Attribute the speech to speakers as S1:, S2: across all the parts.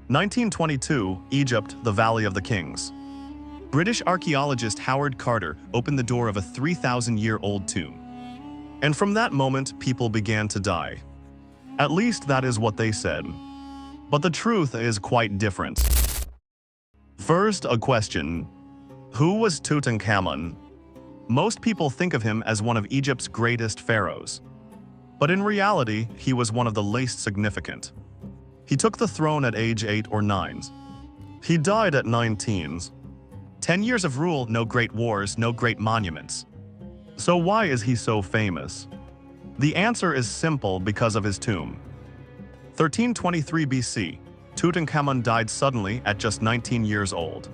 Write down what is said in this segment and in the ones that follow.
S1: 1922, Egypt, the Valley of the Kings. British archaeologist Howard Carter opened the door of a 3,000-year-old tomb. And from that moment, people began to die. At least that is what they said. But the truth is quite different. First, a question. Who was Tutankhamun? Most people think of him as one of Egypt's greatest pharaohs. But in reality, he was one of the least significant. He took the throne at age 8 or 9. He died at 19. 10 years of rule, no great wars, no great monuments. So why is he so famous? The answer is simple: because of his tomb. 1323 BC, Tutankhamun died suddenly at just 19 years old.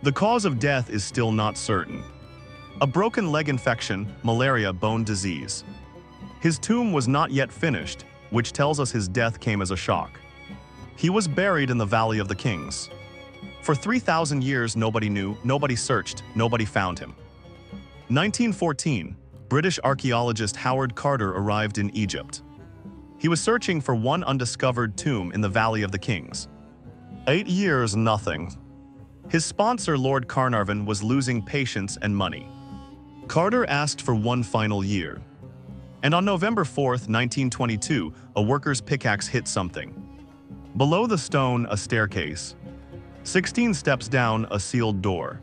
S1: The cause of death is still not certain. A broken leg infection, malaria, bone disease. His tomb was not yet finished, which tells us his death came as a shock. He was buried in the Valley of the Kings. For 3,000 years, nobody knew, nobody searched, nobody found him. 1914, British archaeologist Howard Carter arrived in Egypt. He was searching for one undiscovered tomb in the Valley of the Kings. 8 years, nothing. His sponsor, Lord Carnarvon, was losing patience and money. Carter asked for one final year. And on November 4th, 1922, a worker's pickaxe hit something. Below the stone, a staircase. 16 steps down, a sealed door.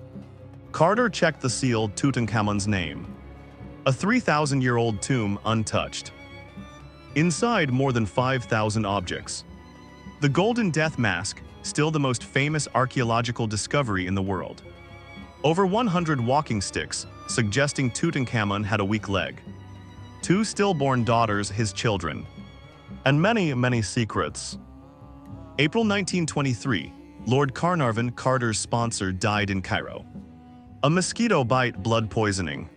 S1: Carter checked the seal, Tutankhamun's name. A 3,000-year-old tomb, untouched. Inside, more than 5,000 objects. The Golden Death Mask, still the most famous archaeological discovery in the world. Over 100 walking sticks, suggesting Tutankhamun had a weak leg. 2 stillborn daughters, his children. And many, many secrets. April 1923, Lord Carnarvon, Carter's sponsor, died in Cairo. A mosquito bite, blood poisoning.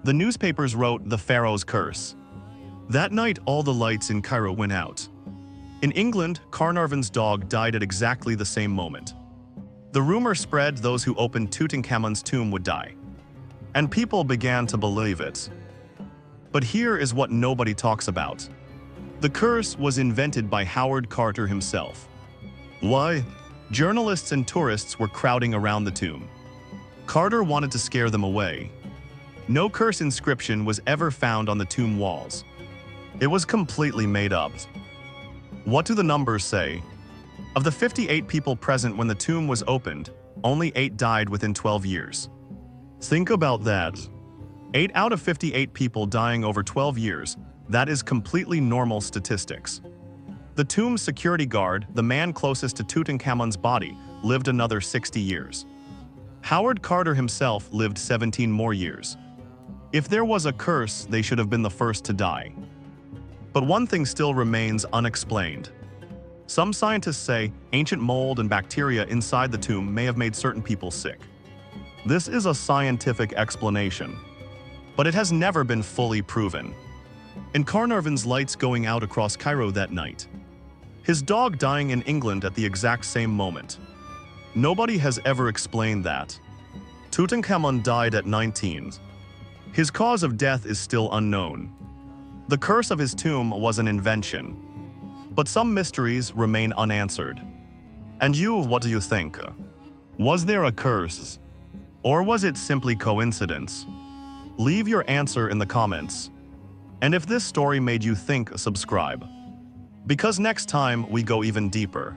S1: The newspapers wrote the Pharaoh's curse. That night, all the lights in Cairo went out. In England, Carnarvon's dog died at exactly the same moment. The rumor spread those who opened Tutankhamun's tomb would die. And people began to believe it. But here is what nobody talks about. The curse was invented by Howard Carter himself. Why? Journalists and tourists were crowding around the tomb. Carter wanted to scare them away. No curse inscription was ever found on the tomb walls. It was completely made up. What do the numbers say? Of the 58 people present when the tomb was opened, only 8 died within 12 years. Think about that. 8 out of 58 people dying over 12 years, that is completely normal statistics. The tomb's security guard, the man closest to Tutankhamun's body, lived another 60 years. Howard Carter himself lived 17 more years. If there was a curse, they should have been the first to die. But one thing still remains unexplained. Some scientists say ancient mold and bacteria inside the tomb may have made certain people sick. This is a scientific explanation, but it has never been fully proven. And Carnarvon's lights going out across Cairo that night. His dog dying in England at the exact same moment. Nobody has ever explained that. Tutankhamun died at 19. His cause of death is still unknown. The curse of his tomb was an invention. But some mysteries remain unanswered. And you, what do you think? Was there a curse? Or was it simply coincidence? Leave your answer in the comments. And if this story made you think, subscribe. Because next time we go even deeper.